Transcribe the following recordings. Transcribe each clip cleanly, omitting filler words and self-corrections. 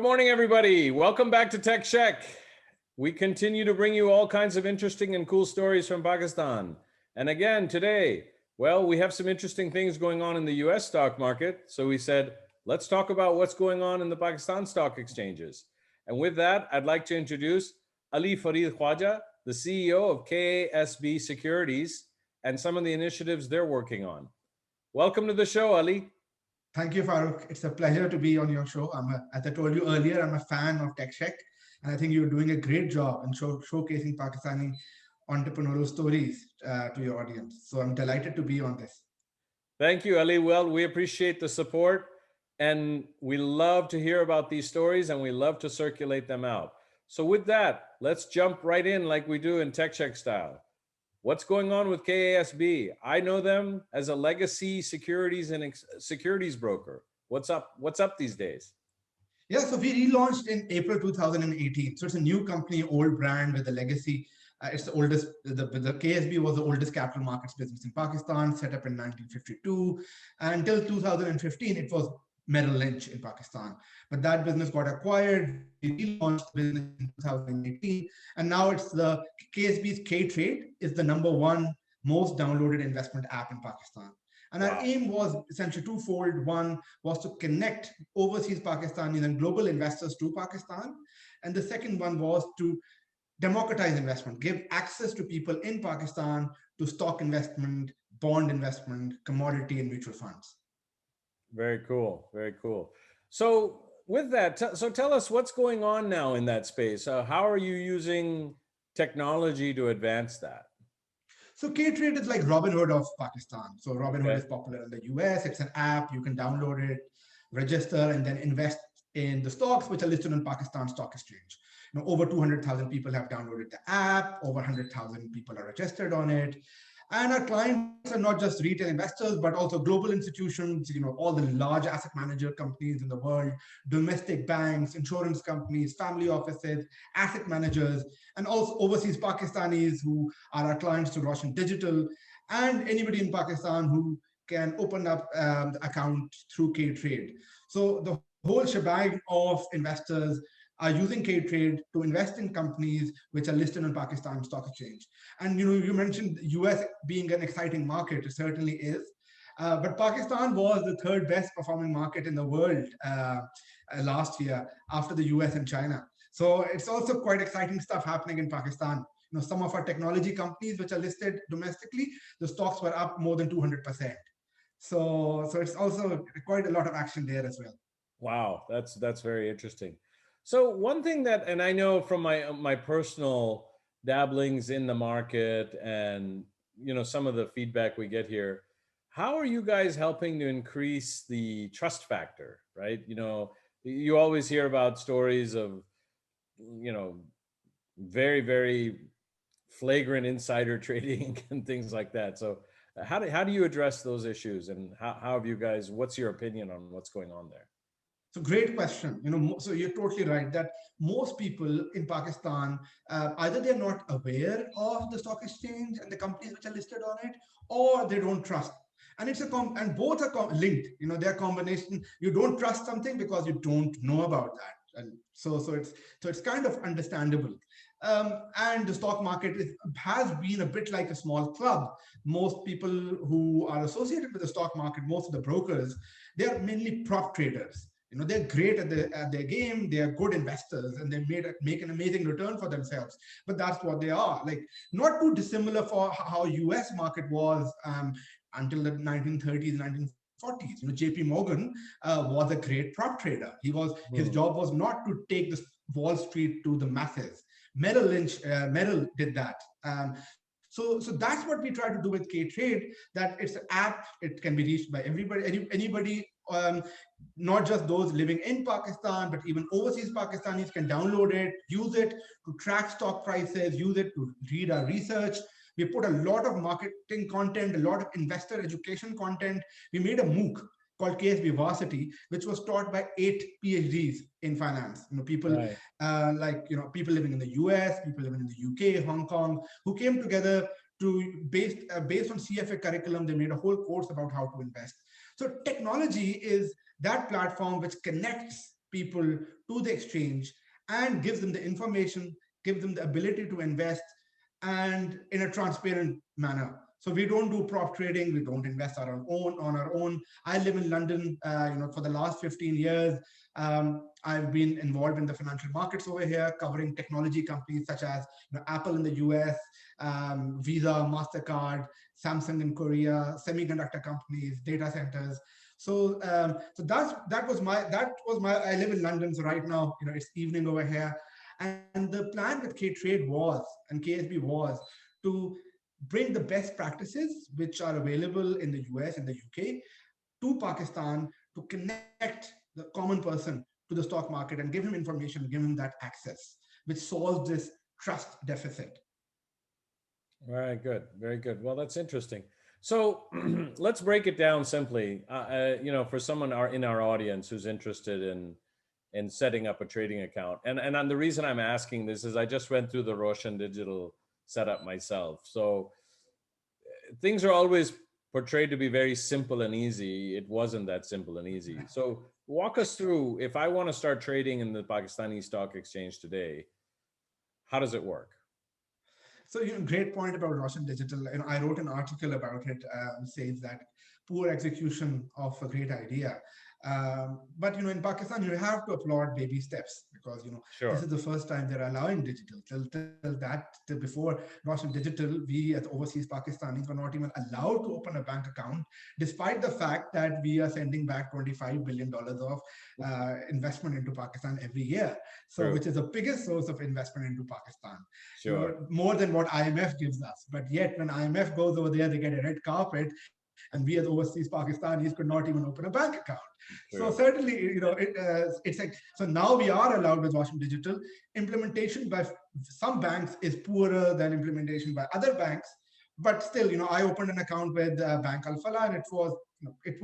morning, everybody. Welcome back to Tech Sheck. We continue to bring you all kinds of interesting and cool stories from Pakistan. And again, today, well, we have some interesting things going on in the US stock market. So we said, let's talk about what's going on in the Pakistan stock exchanges. And with that, I'd like to introduce Ali Farid Khwaja, the CEO of KASB Securities, and some of the initiatives they're working on. Welcome to the show, Ali. Thank you, Faruk. It's a pleasure to be on your show. As I told you earlier, I'm a fan of Tech Sheck, and I think you're doing a great job in showcasing Pakistani entrepreneurial stories to your audience. So I'm delighted to be on this. Thank you, Ali. Well, we appreciate the support, and we love to hear about these stories, and we love to circulate them out. So with that, let's jump right in like we do in Tech Check style. What's going on with KASB? I know them as a legacy securities and securities broker. What's up? What's up these days? Yeah, so we relaunched in April 2018. So it's a new company, old brand with a legacy. It's the oldest, the KSB was the oldest capital markets business in Pakistan, set up in 1952. Until 2015, it was Merrill Lynch in Pakistan. But that business got acquired. We relaunched the business in 2018. And now it's the KSB's K-Trade is the #1 most downloaded investment app in Pakistan. And our aim was essentially twofold. One was to connect overseas Pakistanis and global investors to Pakistan. And the second one was to democratize investment, give access to people in Pakistan to stock investment, bond investment, commodity, and mutual funds. Very cool. Very cool. So with that, so tell us what's going on now in that space. How are you using technology to advance that? So K-Trade is like Robinhood of Pakistan. So Robinhood is popular in the US. It's an app. You can download it, register, and then invest in the stocks which are listed on Pakistan Stock Exchange. Over 200,000 people have downloaded the app. Over 100,000 people are registered on it. And our clients are not just retail investors, but also global institutions, all the large asset manager companies in the world, domestic banks, insurance companies, family offices, asset managers, and also overseas Pakistanis who are our clients to Roshan Digital, and anybody in Pakistan who can open up the account through K-Trade. So the whole shebang of investors are using K-Trade to invest in companies which are listed on Pakistan Stock Exchange. And you mentioned the US being an exciting market. It certainly is. But Pakistan was the third best performing market in the world last year after the US and China. So it's also quite exciting stuff happening in Pakistan. Some of our technology companies which are listed domestically, the stocks were up more than 200%. So it's also quite a lot of action there as well. Wow, that's very interesting. So one thing that, and I know from my personal dabblings in the market and some of the feedback we get here, how are you guys helping to increase the trust factor, right? You always hear about stories of very, very flagrant insider trading and things like that. So how do you address those issues, and how have you guys, what's your opinion on what's going on there? So great question. So you're totally right that most people in Pakistan, either they're not aware of the stock exchange and the companies which are listed on it, or they don't trust. And and both are linked. They're a combination. You don't trust something because you don't know about that. And so it's kind of understandable. And the stock market has been a bit like a small club. Most people who are associated with the stock market, most of the brokers, they are mainly prop traders. They're great at their game. They are good investors, and they make an amazing return for themselves. But that's what they are. Like, not too dissimilar for how US market was until the 1930s, 1940s. JP Morgan was a great prop trader. His job was not to take the Wall Street to the masses. Merrill did that. So that's what we try to do with K-Trade, that it's an app. It can be reached by everybody, anybody, not just those living in Pakistan, but even overseas Pakistanis can download it, use it to track stock prices, use it to read our research. We put a lot of marketing content, a lot of investor education content. We made a MOOC called KSB Varsity, which was taught by 8 PhDs in finance. People people living in the US, people living in the UK, Hong Kong, who came together to based on CFA curriculum. They made a whole course about how to invest. So technology is that platform which connects people to the exchange and gives them the information, gives them the ability to invest, and in a transparent manner. So we don't do prop trading. We don't invest on our own. I live in London. For the last 15 years, I've been involved in the financial markets over here, covering technology companies such as Apple in the US, Visa, Mastercard, Samsung in Korea, semiconductor companies, data centers. So that was my. I live in London, so right now it's evening over here, and the plan with K-Trade was, and KSB was, to bring the best practices which are available in the US and the UK to Pakistan, to connect the common person to the stock market and give him information, give him that access, which solves this trust deficit. Very good. Very good. Well, that's interesting. So let's break it down simply. For someone in our audience who's interested in setting up a trading account, and the reason I'm asking this is I just went through the Roshan Digital setup myself. So things are always portrayed to be very simple and easy. It wasn't that simple and easy. So walk us through, if I want to start trading in the Pakistani Stock Exchange today, how does it work? So, great point about Roshan Digital. I wrote an article about it, says that poor execution of a great idea. But in Pakistan, you have to applaud baby steps, because this is the first time they're allowing digital. Till before Roshan Digital, we as overseas Pakistanis were not even allowed to open a bank account, despite the fact that we are sending back $25 billion of investment into Pakistan every year. So, which is the biggest source of investment into Pakistan. Sure. More than what IMF gives us. But yet, when IMF goes over there, they get a red carpet, and we as overseas Pakistanis could not even open a bank account. So certainly, it's like, so now we are allowed with Washington Digital. Implementation by some banks is poorer than implementation by other banks. But still, I opened an account with Bank Al Falah, and it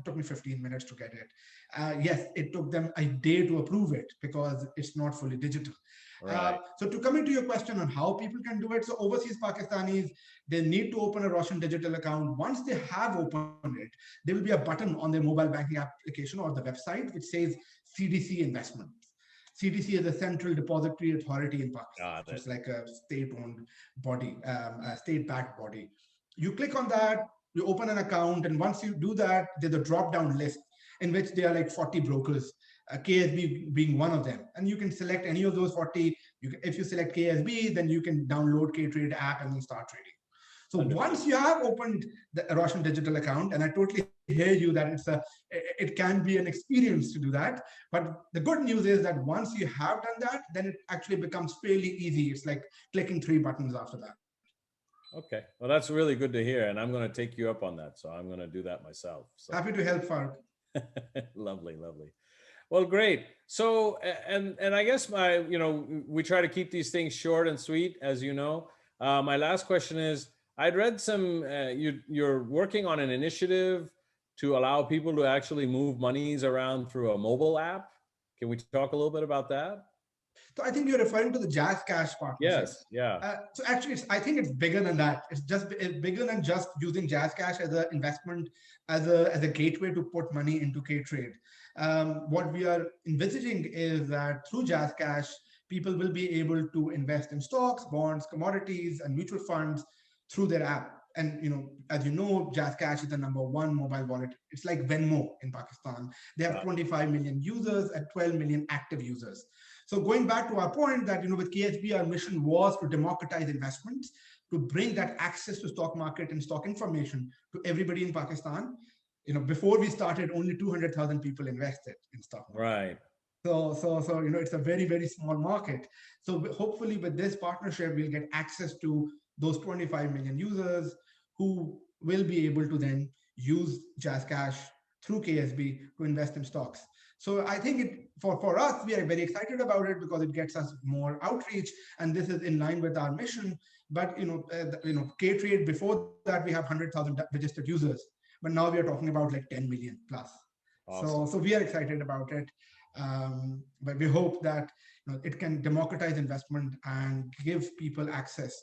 took me 15 minutes to get it. Yes, it took them a day to approve it because it's not fully digital. Right. So to come into your question on how people can do it, so overseas Pakistanis, they need to open a Roshan Digital account. Once they have opened it, there will be a button on their mobile banking application or the website which says CDC investment. CDC is a Central Depository Authority in Pakistan. So it's like a state-owned body, a state-backed body. You click on that, you open an account, and once you do that, there's a drop-down list in which there are like 40 brokers, KSB being one of them. And you can select any of those 40. If you select KSB, then you can download K-Trade app and then start trading. So once you have opened the Roshan Digital account, and I totally hear you that it can be an experience to do that. But the good news is that once you have done that, then it actually becomes fairly easy. It's like clicking 3 buttons after that. Okay. Well, that's really good to hear. And I'm going to take you up on that. So I'm going to do that myself. So. Happy to help, Faruk. Lovely, lovely. Well, great. So, and I guess we try to keep these things short and sweet, as you know. My last question is, I'd read you're working on an initiative to allow people to actually move monies around through a mobile app. Can we talk a little bit about that? So I think you're referring to the Jazz Cash partnership. Yes, yeah. So actually, I think it's bigger than that. It's bigger than just using Jazz Cash as an investment, as a gateway to put money into K-Trade. What we are envisaging is that through Jazz Cash, people will be able to invest in stocks, bonds, commodities, and mutual funds through their app. And as you know, Jazz Cash is the #1 mobile wallet. It's like Venmo in Pakistan. They have 25 million users and 12 million active users. So going back to our point that with KSB, our mission was to democratize investments, to bring that access to stock market and stock information to everybody in Pakistan. Before we started, only 200,000 people invested in stock market. Right. So it's a very, very small market. So hopefully with this partnership, we'll get access to those 25 million users who will be able to then use Jazz Cash through KSB to invest in stocks. So I think for us, we are very excited about it because it gets us more outreach, and this is in line with our mission. But K-Trade, before that, we have 100,000 registered users, but now we are talking about like 10 million plus. Awesome. So we are excited about it. But we hope that it can democratize investment and give people access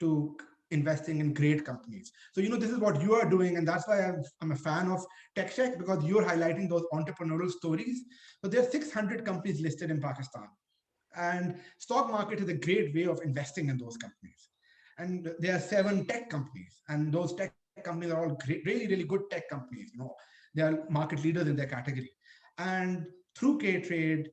to investing in great companies. So, this is what you are doing. And that's why I'm a fan of TechShack, because you're highlighting those entrepreneurial stories. So there are 600 companies listed in Pakistan. And stock market is a great way of investing in those companies. And there are 7 tech companies, and those tech companies are all great, really, really good tech companies. They are market leaders in their category. And through K-Trade,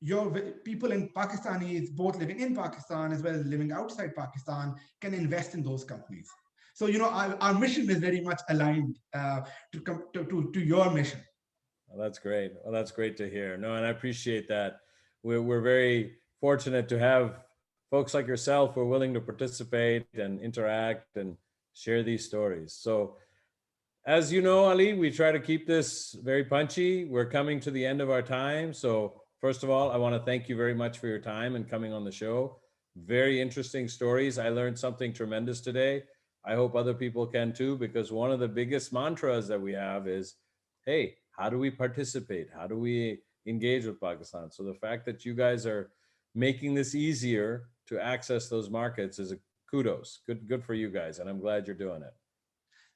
your people in Pakistanis, both living in Pakistan as well as living outside Pakistan, can invest in those companies. So, our mission is very much aligned to your mission. Well, that's great. Well, that's great to hear. No, and I appreciate that. We're very fortunate to have folks like yourself who are willing to participate and interact and share these stories. So, as you know, Ali, we try to keep this very punchy. We're coming to the end of our time. So, first of all, I want to thank you very much for your time and coming on the show. Very interesting stories. I learned something tremendous today. I hope other people can too, because one of the biggest mantras that we have is, hey, how do we participate? How do we engage with Pakistan? So the fact that you guys are making this easier to access those markets is a kudos. Good for you guys. And I'm glad you're doing it.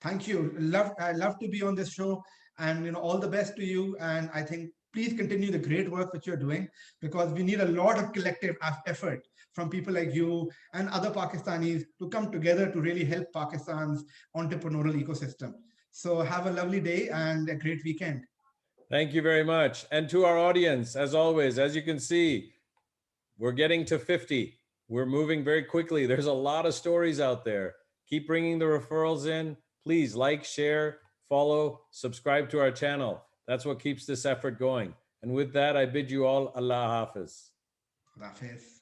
Thank you. I love to be on this show, and all the best to you. And I think please continue the great work that you're doing, because we need a lot of collective effort from people like you and other Pakistanis to come together to really help Pakistan's entrepreneurial ecosystem. So have a lovely day and a great weekend. Thank you very much. And to our audience, as always, as you can see, we're getting to 50. We're moving very quickly. There's a lot of stories out there. Keep bringing the referrals in. Please like, share, follow, subscribe to our channel. That's what keeps this effort going. And with that, I bid you all Allah Hafiz. Allah Hafiz.